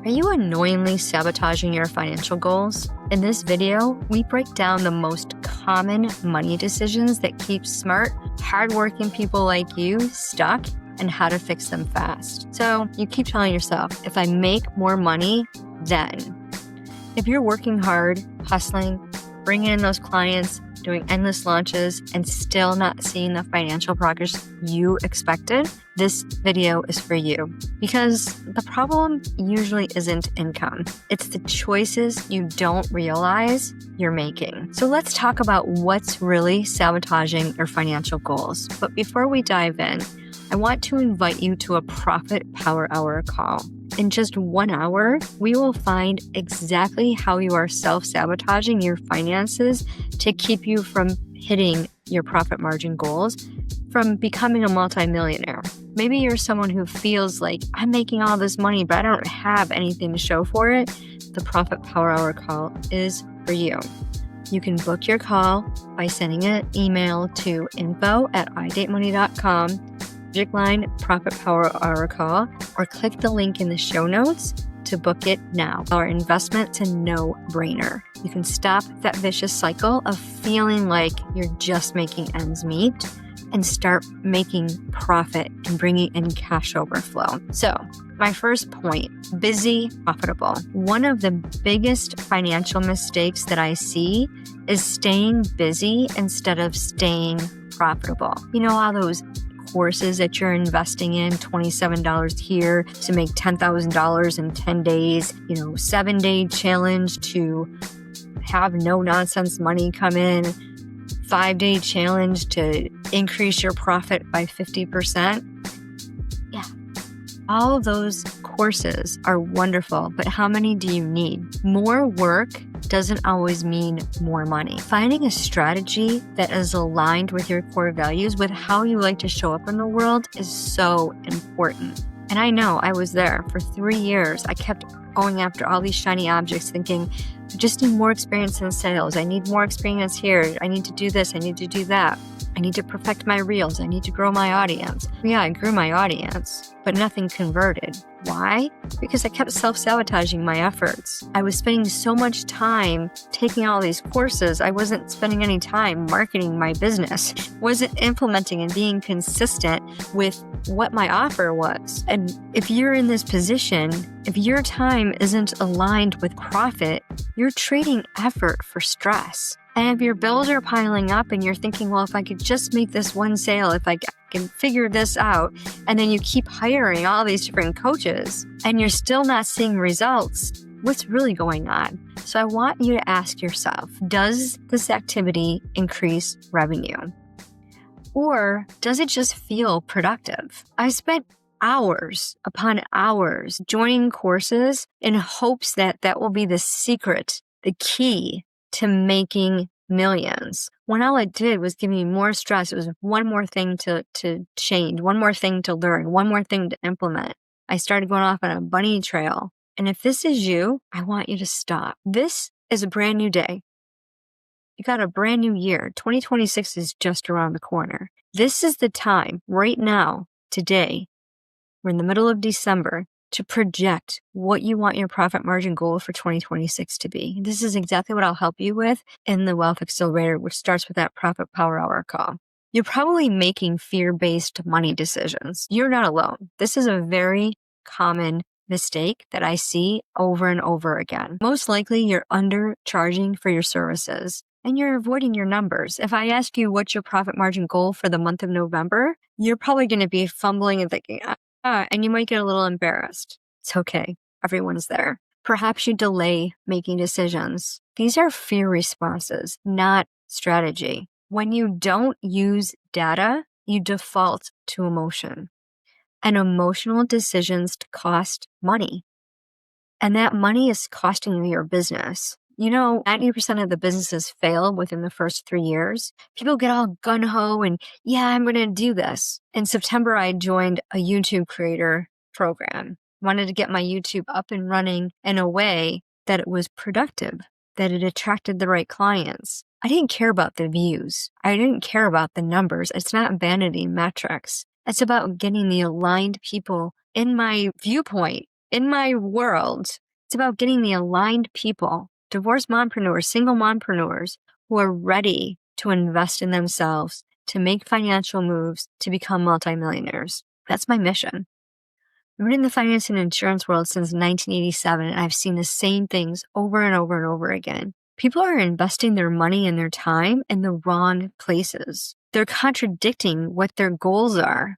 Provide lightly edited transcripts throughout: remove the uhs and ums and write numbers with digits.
Are you annoyingly sabotaging your financial goals? In this video, we break down the most common money decisions that keep smart, hardworking people like you stuck and how to fix them fast. So you keep telling yourself, if I make more money, then. If you're working hard, hustling, bringing in those clients, doing endless launches, and still not seeing the financial progress you expected, this video is for you. Because the problem usually isn't income. It's the choices you don't realize you're making. So let's talk about what's really sabotaging your financial goals. But before we dive in, I want to invite you to a Profit Power Hour call. In just 1 hour, we will find exactly how you are self-sabotaging your finances to keep you from hitting your profit margin goals, from becoming a multimillionaire. Maybe you're someone who feels like, I'm making all this money, but I don't have anything to show for it. The Profit Power Hour call is for you. You can book your call by sending an email to info@idatemoney.com, subject line Profit Power Hour call, or click the link in the show notes to book it now. Our investment's a no-brainer. You can stop that vicious cycle of feeling like you're just making ends meet and start making profit and bringing in cash overflow. So my first point, busy, profitable. One of the biggest financial mistakes that I see is staying busy instead of staying profitable. You know, all those courses that you're investing in, $27 here to make $10,000 in 10 days, 7-day challenge to have no nonsense money come in, 5-day challenge to increase your profit by 50%. Yeah. All of those courses are wonderful, but how many do you need? More work doesn't always mean more money. Finding a strategy that is aligned with your core values, with how you like to show up in the world, is so important. And I know I was there for 3 years. I kept going after all these shiny objects thinking, I just need more experience in sales. I need more experience here. I need to do this. I need to do that. I need to perfect my reels. I need to grow my audience. Yeah, I grew my audience, but nothing converted. Why? Because I kept self-sabotaging my efforts. I was spending so much time taking all these courses. I wasn't spending any time marketing my business, wasn't implementing and being consistent with what my offer was. And if you're in this position, if your time isn't aligned with profit, you're trading effort for stress. And if your bills are piling up and you're thinking, well, if I could just make this one sale, if I can figure this out, and then you keep hiring all these different coaches and you're still not seeing results, what's really going on? So I want you to ask yourself, does this activity increase revenue? Or does it just feel productive? I spent hours upon hours joining courses in hopes that that will be the secret, the key to making millions, when all it did was give me more stress. It was one more thing to change, one more thing to learn, one more thing to implement. I started going off on a bunny trail. And if this is you, I want you to stop. This is a brand new day. You got a brand new year. 2026 is just around the corner. This is the time right now, today, we're in the middle of December, to project what you want your profit margin goal for 2026 to be. This is exactly what I'll help you with in the Wealth Accelerator, which starts with that Profit Power Hour call. You're probably making fear-based money decisions. You're not alone. This is a very common mistake that I see over and over again. Most likely, you're undercharging for your services and you're avoiding your numbers. If I ask you what's your profit margin goal for the month of November, you're probably going to be fumbling and thinking, and you might get a little embarrassed. It's okay. Everyone's there. Perhaps you delay making decisions. These are fear responses, not strategy. When you don't use data, you default to emotion. And emotional decisions cost money. And that money is costing you your business. 90% of the businesses fail within the first 3 years. People get all gung-ho and, yeah, I'm going to do this. In September, I joined a YouTube creator program. Wanted to get my YouTube up and running in a way that it was productive, that it attracted the right clients. I didn't care about the views. I didn't care about the numbers. It's not vanity metrics. It's about getting the aligned people in my viewpoint In my world, it's about getting the aligned people, divorced mompreneurs, single mompreneurs, who are ready to invest in themselves, to make financial moves, to become multimillionaires. That's my mission. I've been in the finance and insurance world since 1987, and I've seen the same things over and over and over again. People are investing their money and their time in the wrong places. They're contradicting what their goals are.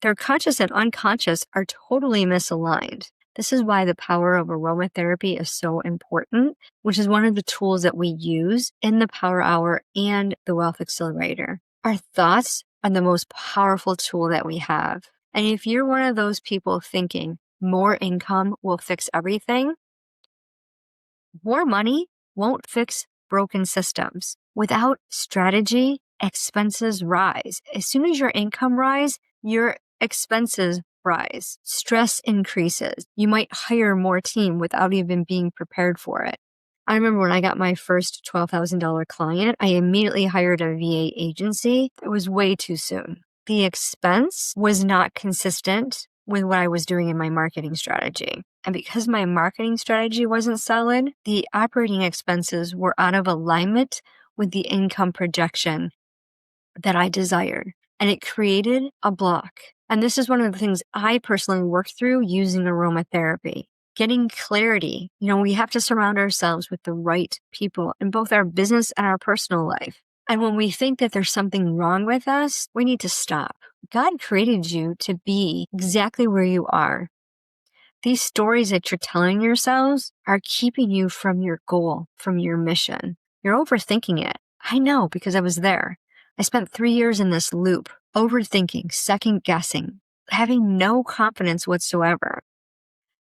Their conscious and unconscious are totally misaligned. This is why the power of aromatherapy is so important, which is one of the tools that we use in the Power Hour and the Wealth Accelerator. Our thoughts are the most powerful tool that we have. And if you're one of those people thinking more income will fix everything, more money won't fix broken systems. Without strategy, expenses rise. As soon as your income rise, your expenses rise. Stress increases. You might hire more team without even being prepared for it. I remember when I got my first $12,000 client, I immediately hired a VA agency. It was way too soon. The expense was not consistent with what I was doing in my marketing strategy. And because my marketing strategy wasn't solid, the operating expenses were out of alignment with the income projection that I desired. And it created a block. And this is one of the things I personally worked through using aromatherapy. Getting clarity. We have to surround ourselves with the right people in both our business and our personal life. And when we think that there's something wrong with us, we need to stop. God created you to be exactly where you are. These stories that you're telling yourselves are keeping you from your goal, from your mission. You're overthinking it. I know, because I was there. I spent 3 years in this loop, overthinking, second guessing, having no confidence whatsoever.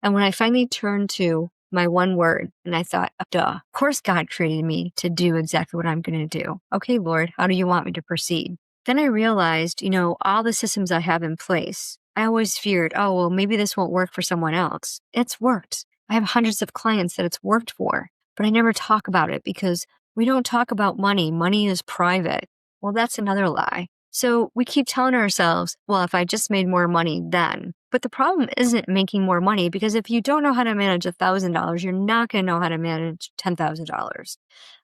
And when I finally turned to my one word and I thought, duh, of course God created me to do exactly what I'm going to do. Okay, Lord, how do you want me to proceed? Then I realized, all the systems I have in place. I always feared, maybe this won't work for someone else. It's worked. I have hundreds of clients that it's worked for, but I never talk about it because we don't talk about money. Money is private. Well, that's another lie. So we keep telling ourselves, well, if I just made more money then. But the problem isn't making more money, because if you don't know how to manage $1,000, you're not going to know how to manage $10,000.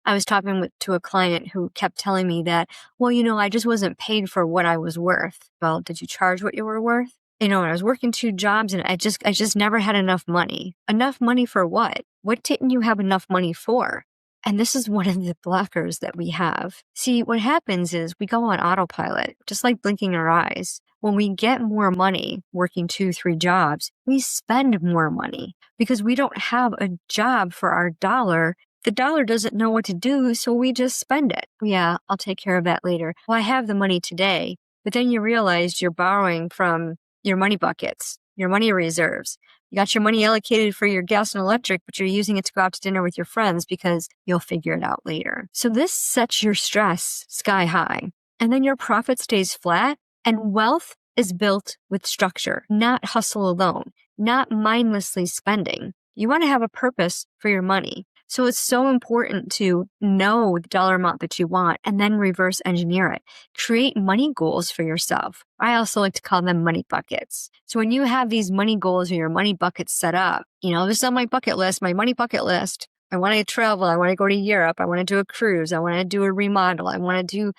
I was talking to a client who kept telling me that, I just wasn't paid for what I was worth. Well, did you charge what you were worth? I was working 2 jobs and I just never had enough money. Enough money for what? What didn't you have enough money for? And this is one of the blockers that we have. See, what happens is we go on autopilot, just like blinking our eyes. When we get more money working 2, 3 jobs, we spend more money because we don't have a job for our dollar. The dollar doesn't know what to do, so we just spend it. Yeah, I'll take care of that later. Well, I have the money today, but then you realize you're borrowing from your money buckets, your money reserves. You got your money allocated for your gas and electric, but you're using it to go out to dinner with your friends because you'll figure it out later. So this sets your stress sky high. And then your profit stays flat, and wealth is built with structure, not hustle alone, not mindlessly spending. You want to have a purpose for your money. So it's so important to know the dollar amount that you want and then reverse engineer it. Create money goals for yourself. I also like to call them money buckets. So when you have these money goals or your money buckets set up, this is on my bucket list, my money bucket list. I want to travel. I want to go to Europe. I want to do a cruise. I want to do a remodel. I want to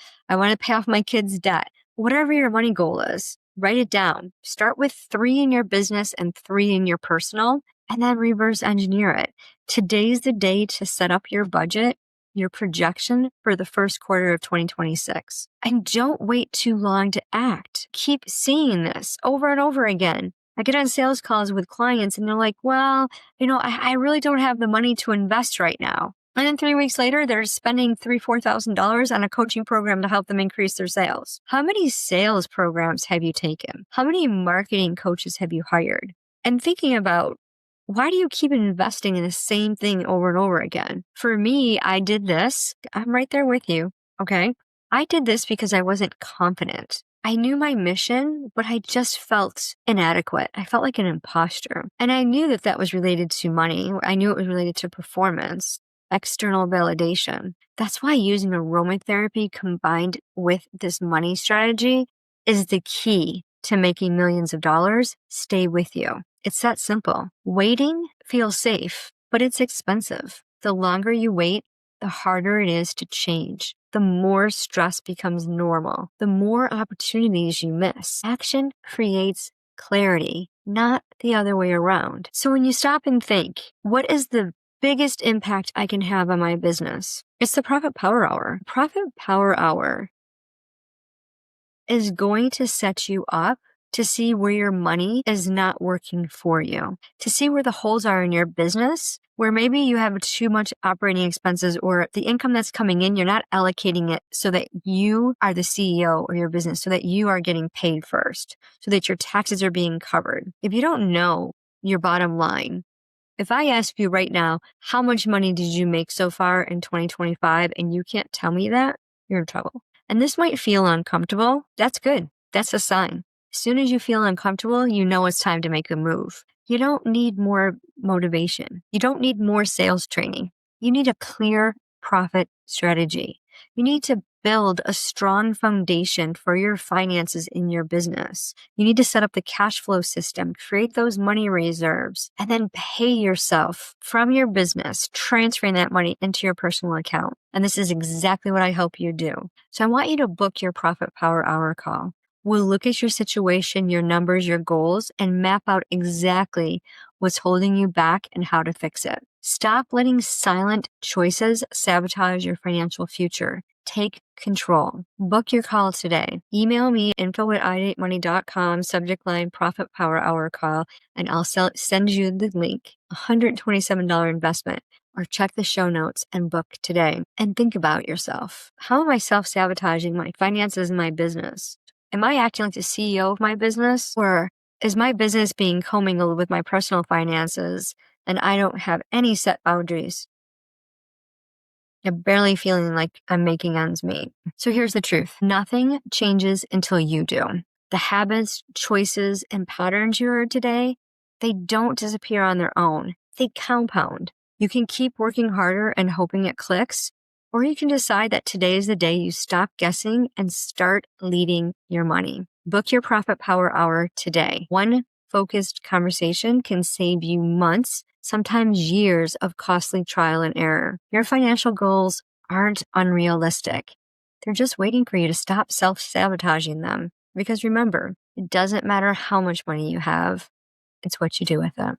pay off my kids' debt. Whatever your money goal is, write it down. Start with 3 in your business and 3 in your personal, and then reverse engineer it. Today's the day to set up your budget, your projection for the first quarter of 2026. And don't wait too long to act. Keep seeing this over and over again. I get on sales calls with clients and they're like, I really don't have the money to invest right now. And then 3 weeks later, they're spending $3,000, $4,000 on a coaching program to help them increase their sales. How many sales programs have you taken? How many marketing coaches have you hired? And thinking about, why do you keep investing in the same thing over and over again? For me, I did this. I'm right there with you. Okay. I did this because I wasn't confident. I knew my mission, but I just felt inadequate. I felt like an imposter. And I knew that that was related to money. I knew it was related to performance, external validation. That's why using aromatherapy combined with this money strategy is the key to making millions of dollars stay with you. It's that simple. Waiting feels safe, but it's expensive. The longer you wait, the harder it is to change. The more stress becomes normal, the more opportunities you miss. Action creates clarity, not the other way around. So when you stop and think, what is the biggest impact I can have on my business? It's the Profit Power Hour. Profit Power Hour is going to set you up to see where your money is not working for you, to see where the holes are in your business, where maybe you have too much operating expenses or the income that's coming in, you're not allocating it so that you are the CEO of your business, so that you are getting paid first, so that your taxes are being covered. If you don't know your bottom line, if I ask you right now, how much money did you make so far in 2025 and you can't tell me that, you're in trouble. And this might feel uncomfortable. That's good. That's a sign. As soon as you feel uncomfortable, you know it's time to make a move. You don't need more motivation. You don't need more sales training. You need a clear profit strategy. You need to build a strong foundation for your finances in your business. You need to set up the cash flow system, create those money reserves, and then pay yourself from your business, transferring that money into your personal account. And this is exactly what I help you do. So I want you to book your Profit Power Hour call. We'll look at your situation, your numbers, your goals, and map out exactly what's holding you back and how to fix it. Stop letting silent choices sabotage your financial future. Take control. Book your call today. Email me info@idatemoney.com, subject line Profit Power Hour call, and I'll send you the link, $127 investment. Or check the show notes and book today. And think about yourself. How am I self-sabotaging my finances and my business? Am I acting like the CEO of my business? Or is my business being commingled with my personal finances and I don't have any set boundaries? I'm barely feeling like I'm making ends meet. So here's the truth. Nothing changes until you do. The habits, choices, and patterns you are today, they don't disappear on their own. They compound. You can keep working harder and hoping it clicks, or you can decide that today is the day you stop guessing and start leading your money. Book your Profit Power Hour today. One focused conversation can save you months, sometimes years of costly trial and error. Your financial goals aren't unrealistic. They're just waiting for you to stop self-sabotaging them. Because remember, it doesn't matter how much money you have, it's what you do with it.